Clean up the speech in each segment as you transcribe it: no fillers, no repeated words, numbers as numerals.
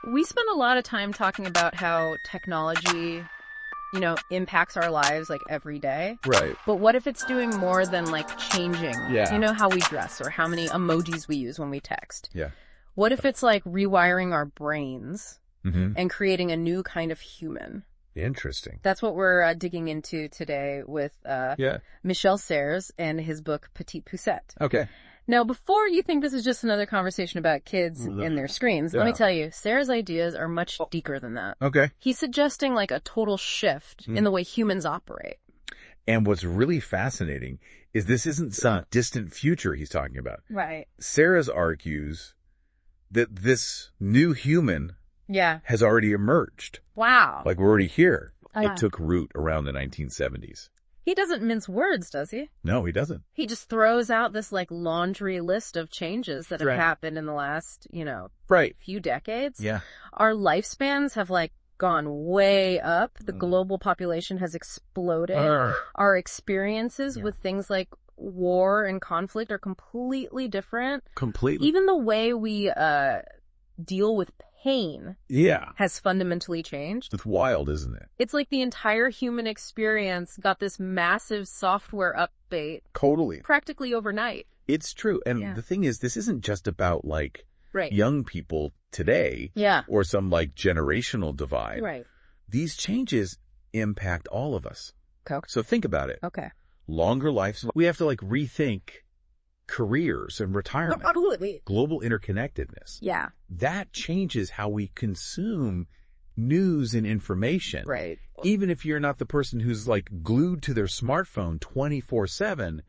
We spend a lot of time talking about how technology, impacts our lives like every day. Right. But what if it's doing more than like changing, Yeah. how we dress or how many emojis we use when we text? Yeah. What if it's like rewiring our brains Mm-hmm. and creating a new kind of human? Interesting. That's what we're digging into today with Michel Serres and his book Petite Poussette. Okay. Now, before you think this is just another conversation about kids and their screens, let me tell you, Serres' ideas are much deeper than that. Okay. He's suggesting like a total shift in the way humans operate. And what's really fascinating is this isn't some distant future he's talking about. Right. Serres argues that this new human has already emerged. Wow. Like we're already here. It took root around the 1970s. He doesn't mince words, does he? No, he doesn't. He just throws out this like laundry list of changes that have happened in the last, few decades. Yeah. Our lifespans have like gone way up. The global population has exploded. Our experiences with things like war and conflict are completely different. Completely. Even the way we deal with pain has fundamentally changed. It's wild, isn't it? It's like the entire human experience got this massive software update Totally. practically overnight. It's true. And the thing is, this isn't just about like Right. young people today or some like generational divide. Right. These changes impact all of us. Okay. So think about it. Okay. Longer lives. We have to like rethink careers and retirement. Absolutely. Global interconnectedness. Yeah. That changes how we consume news and information. Right. Even if you're not the person who's like glued to their smartphone 24/7,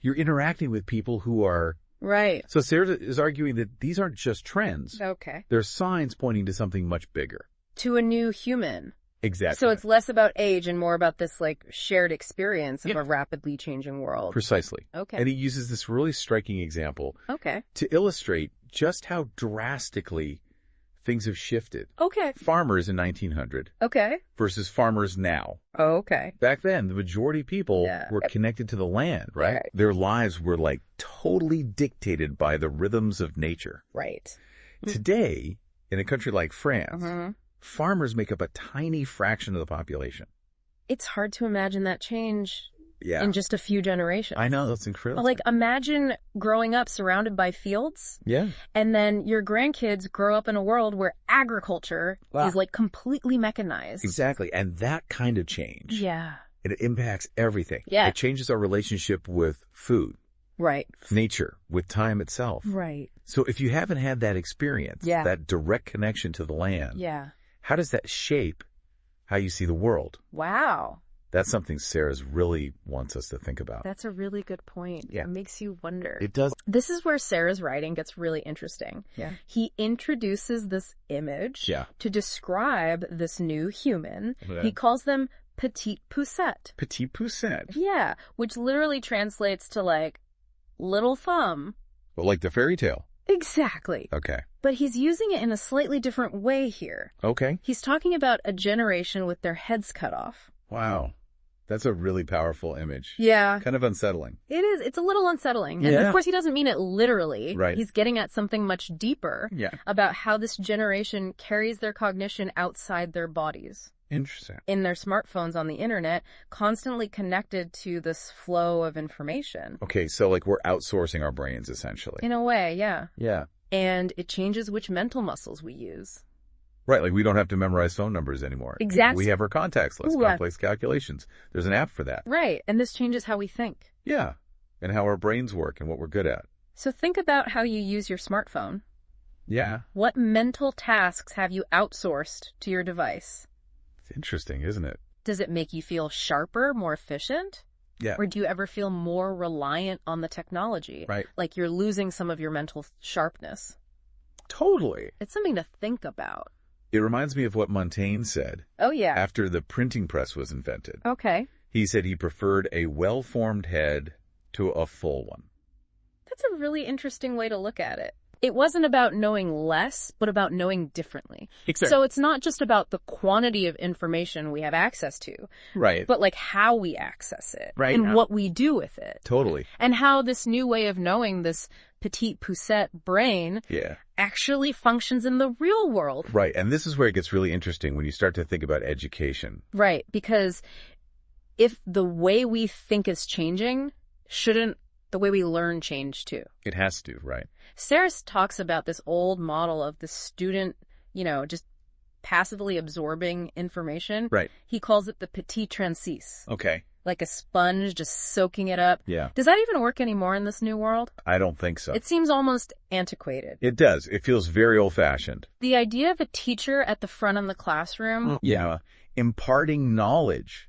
you're interacting with people who are. Right. So Sarah is arguing that these aren't just trends. Okay. They're signs pointing to something much bigger. To a new human. Exactly. So it's less about age and more about this like shared experience of a rapidly changing world. Precisely. Okay. And he uses this really striking example to illustrate just how drastically things have shifted. Okay. Farmers in 1900 versus farmers now. Okay. Back then, the majority of people were connected to the land, right? Their lives were like totally dictated by the rhythms of nature. Right. Today, in a country like France, farmers make up a tiny fraction of the population. It's hard to imagine that change in just a few generations. I know, that's incredible. Like, imagine growing up surrounded by fields. Yeah. And then your grandkids grow up in a world where agriculture is like completely mechanized. Exactly. And that kind of change. Yeah. It impacts everything. Yeah. It changes our relationship with food. Right. Nature, with time itself. Right. So if you haven't had that experience, that direct connection to the land, how does that shape how you see the world? Wow. That's something Serres really wants us to think about. That's a really good point. Yeah. It makes you wonder. It does. This is where Serres' writing gets really interesting. Yeah. He introduces this image to describe this new human. Yeah. He calls them Petite Poussette. Petite Poussette. Yeah, which literally translates to like little thumb. Well, like the fairy tale. Exactly. Okay. But he's using it in a slightly different way here. Okay. He's talking about a generation with their heads cut off. Wow. That's a really powerful image. Yeah. Kind of unsettling. It is. It's a little unsettling. And of course, he doesn't mean it literally. Right. He's getting at something much deeper about how this generation carries their cognition outside their bodies. Interesting. In their smartphones on the internet, constantly connected to this flow of information. Okay, so like we're outsourcing our brains essentially. In a way, yeah. Yeah. And it changes which mental muscles we use. Right, like we don't have to memorize phone numbers anymore. Exactly. We have our contacts list, complex calculations. There's an app for that. Right, and this changes how we think. Yeah, and how our brains work and what we're good at. So think about how you use your smartphone. Yeah. What mental tasks have you outsourced to your device? It's interesting, isn't it? Does it make you feel sharper, more efficient? Yeah. Or do you ever feel more reliant on the technology? Right. Like you're losing some of your mental sharpness. Totally. It's something to think about. It reminds me of what Montaigne said. Oh, yeah. After the printing press was invented. Okay. He said he preferred a well-formed head to a full one. That's a really interesting way to look at it. It wasn't about knowing less, but about knowing differently. Exactly. So it's not just about the quantity of information we have access to. Right. But like how we access it. Right. And what we do with it. Totally. And how this new way of knowing, this petite poussette brain, actually functions in the real world. Right. And this is where it gets really interesting when you start to think about education. Right. Because if the way we think is changing, shouldn't the way we learn change too? It has to, right? Serres talks about this old model of the student, just passively absorbing information. Right. He calls it the petit transis. Okay. Like a sponge, just soaking it up. Yeah. Does that even work anymore in this new world? I don't think so. It seems almost antiquated. It does. It feels very old-fashioned. The idea of a teacher at the front of the classroom. Yeah. Imparting knowledge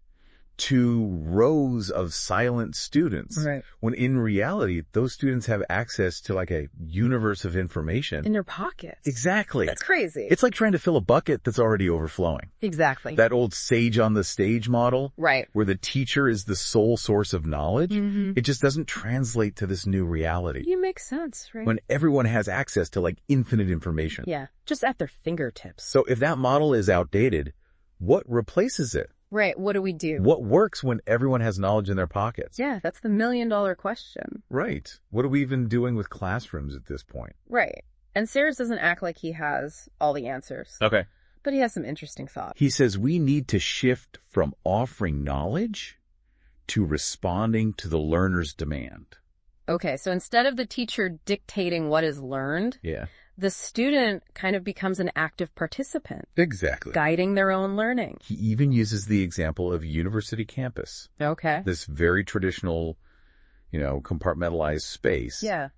to rows of silent students. Right. When in reality, those students have access to like a universe of information. In their pockets. Exactly. That's crazy. It's like trying to fill a bucket that's already overflowing. Exactly. That old sage on the stage model. Right. Where the teacher is the sole source of knowledge. Mm-hmm. It just doesn't translate to this new reality. You make sense, right? When everyone has access to like infinite information. Yeah. Just at their fingertips. So if that model is outdated, what replaces it? Right. What do we do? What works when everyone has knowledge in their pockets? Yeah, that's the million-dollar question. Right. What are we even doing with classrooms at this point? Right. And Serres doesn't act like he has all the answers. Okay. But he has some interesting thoughts. He says we need to shift from offering knowledge to responding to the learner's demand. Okay, so instead of the teacher dictating what is learned, the student kind of becomes an active participant. Exactly. Guiding their own learning. He even uses the example of university campus. Okay. This very traditional, compartmentalized space. Yeah.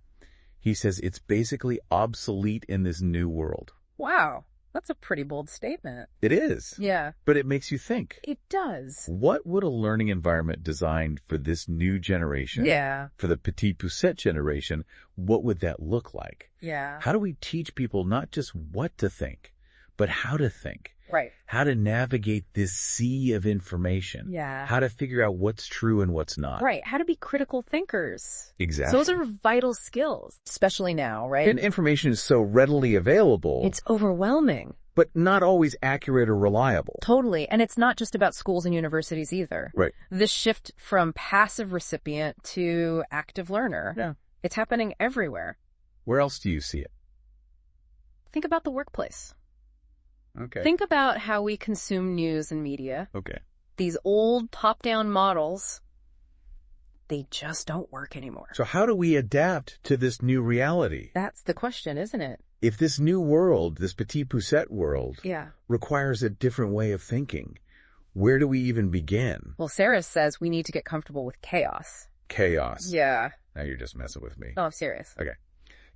He says it's basically obsolete in this new world. Wow. That's a pretty bold statement. It is. Yeah. But it makes you think. It does. What would a learning environment designed for this new generation, for the petite poussette generation, what would that look like? Yeah. How do we teach people not just what to think, but how to think? Right. How to navigate this sea of information. Yeah. How to figure out what's true and what's not. Right. How to be critical thinkers. Exactly. So those are vital skills, especially now, right? And information is so readily available. It's overwhelming. But not always accurate or reliable. Totally. And it's not just about schools and universities either. Right. This shift from passive recipient to active learner. Yeah. It's happening everywhere. Where else do you see it? Think about the workplace. Okay. Think about how we consume news and media. Okay. These old top-down models, they just don't work anymore. So how do we adapt to this new reality? That's the question, isn't it? If this new world, this petite poussette world, requires a different way of thinking, where do we even begin? Well, Serres says we need to get comfortable with chaos. Chaos. Yeah. Now you're just messing with me. No, I'm serious. Okay.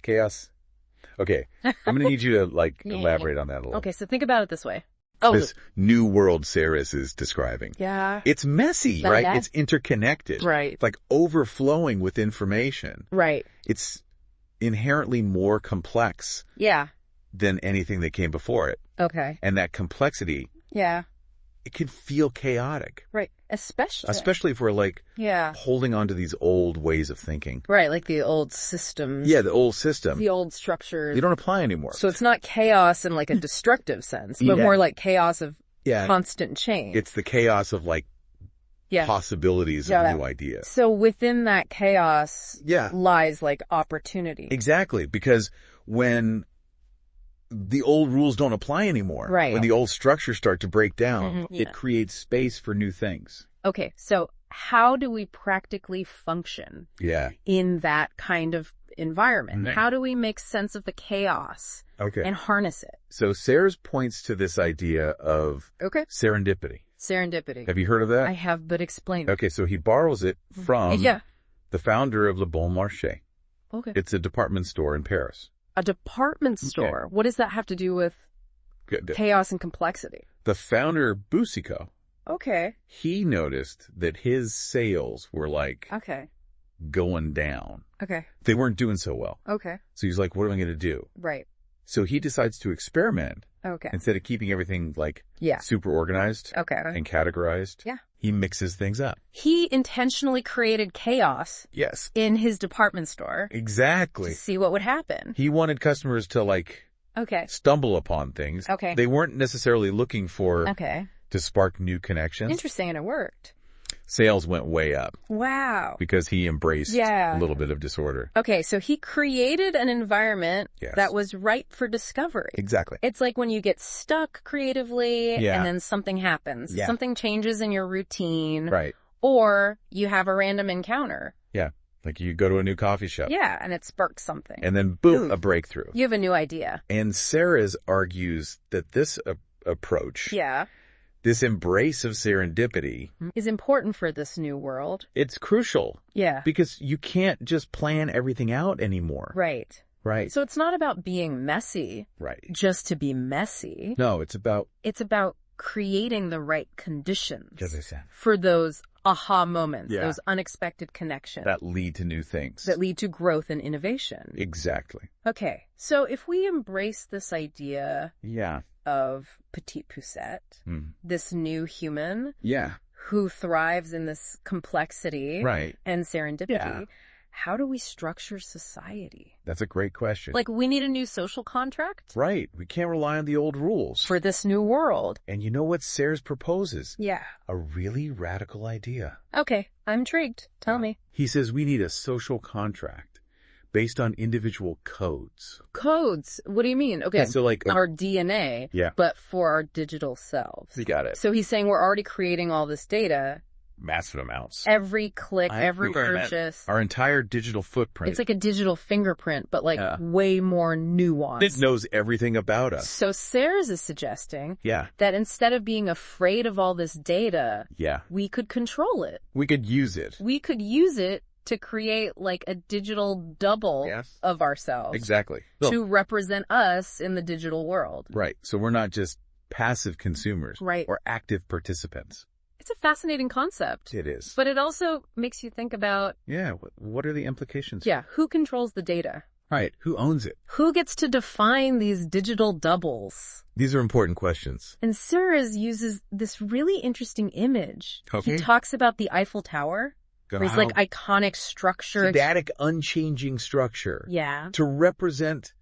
Chaos. Okay. I'm going to need you to, elaborate on that a little. Okay, so think about it this way. This new world Serres is describing. Yeah. It's messy, right? It's interconnected. Right. It's like overflowing with information. Right. It's inherently more complex than anything that came before it. Okay. And that complexity, it can feel chaotic. Right. Especially if we're holding on to these old ways of thinking. Right, like the old systems. Yeah, the old system. The old structures. They don't apply anymore. So it's not chaos in like a destructive sense, but more like chaos of constant change. It's the chaos of possibilities of new ideas. So within that chaos lies opportunity. Exactly, because when the old rules don't apply anymore, when the old structures start to break down, it creates space for new things. Okay, so how do we practically function in that kind of environment? Mm-hmm. How do we make sense of the chaos and harness it? So Serres points to this idea of serendipity. Serendipity. Have you heard of that? I have, but explain. Okay, so he borrows it from the founder of Le Bon Marché. Okay. It's a department store in Paris. A department store? Okay. What does that have to do with chaos and complexity? The founder, Boucicaut, he noticed that his sales were going down. Okay. They weren't doing so well. Okay. So he's like, what am I going to do? Right. So he decides to experiment. Okay. Instead of keeping everything super organized. Okay. And categorized. Yeah. He mixes things up. He intentionally created chaos. Yes. In his department store. Exactly. To see what would happen. He wanted customers to stumble upon things. Okay. They weren't necessarily looking for to spark new connections. Interesting, and it worked. Sales went way up. Wow. Because he embraced a little bit of disorder. Okay, so he created an environment that was ripe for discovery. Exactly. It's like when you get stuck creatively and then something happens. Yeah. Something changes in your routine. Right. Or you have a random encounter. Yeah. Like you go to a new coffee shop. Yeah, and it sparks something. And then boom, a breakthrough. You have a new idea. And Serres argues that this approach... this embrace of serendipity is important for this new world. It's crucial. Yeah. Because you can't just plan everything out anymore. Right. Right. So it's not about being messy. Right. Just to be messy. No, it's about creating the right conditions for those aha moments, those unexpected connections. That lead to new things. That lead to growth and innovation. Exactly. Okay. So if we embrace this idea of Petit Poucette, this new human who thrives in this complexity and serendipity, how do we structure society? That's a great question. Like, we need a new social contract? Right. We can't rely on the old rules. For this new world. And you know what Serres proposes? Yeah. A really radical idea. Okay. I'm intrigued. Tell me. He says we need a social contract based on individual codes. Codes? What do you mean? Okay. So like our DNA, but for our digital selves. You got it. So he's saying we're already creating all this data. Massive amounts. Every click, every purchase. Our entire digital footprint. It's like a digital fingerprint, but way more nuanced. It knows everything about us. So Serres is suggesting that instead of being afraid of all this data, we could control it. We could use it. We could use it to create like a digital double of ourselves. Exactly. To represent us in the digital world. Right. So we're not just passive consumers. Right. Or active participants. It's a fascinating concept. It is. But it also makes you think about... Yeah, what are the implications? Yeah, who controls the data? Right, who owns it? Who gets to define these digital doubles? These are important questions. And Serres uses this really interesting image. Okay. He talks about the Eiffel Tower. This like iconic structure. Static, unchanging structure. Yeah. To represent...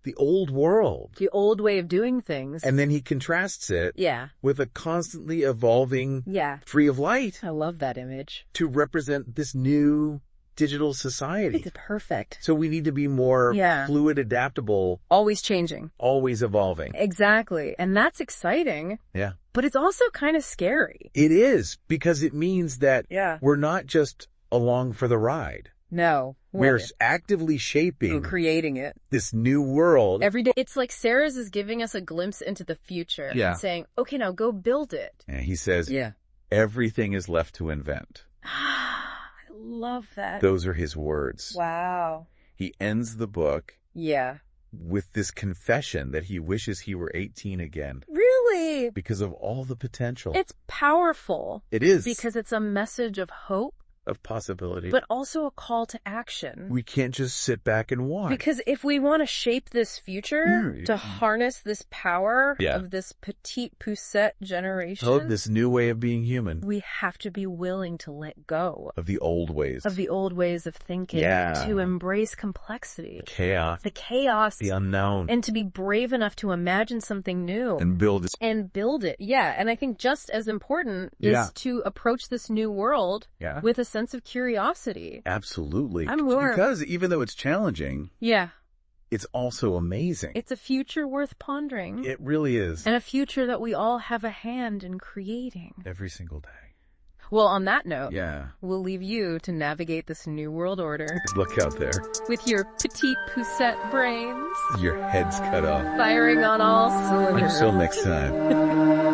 the old world. The old way of doing things. And then he contrasts it with a constantly evolving, free of light. I love that image. To represent this new digital society. It's perfect. So we need to be more fluid, adaptable. Always changing. Always evolving. Exactly. And that's exciting. Yeah. But it's also kind of scary. It is, because it means that we're not just along for the ride. No. We're actively shaping and creating it. This new world. Every day. It's like Serres is giving us a glimpse into the future. And saying, okay, now go build it. And he says, everything is left to invent. I love that. Those are his words. Wow. He ends the book with this confession that he wishes he were 18 again. Really? Because of all the potential. It's powerful. It is. Because it's a message of hope. Of possibility. But also a call to action. We can't just sit back and watch. Because if we want to shape this future, to harness this power of this Petit Poucette generation. Of this new way of being human. We have to be willing to let go. Of the old ways. Of the old ways of thinking. To embrace complexity. The chaos. The chaos. The unknown. And to be brave enough to imagine something new. And build it. And build it. Yeah. And I think just as important is to approach this new world with a sense of curiosity. Absolutely. Because even though it's challenging, it's also amazing. It's a future worth pondering. It really is. And a future that we all have a hand in creating. Every single day. Well, on that note, we'll leave you to navigate this new world order. Look out there. With your Petit Poucette brains. Your head's cut off. Firing on all cylinders. Until next time.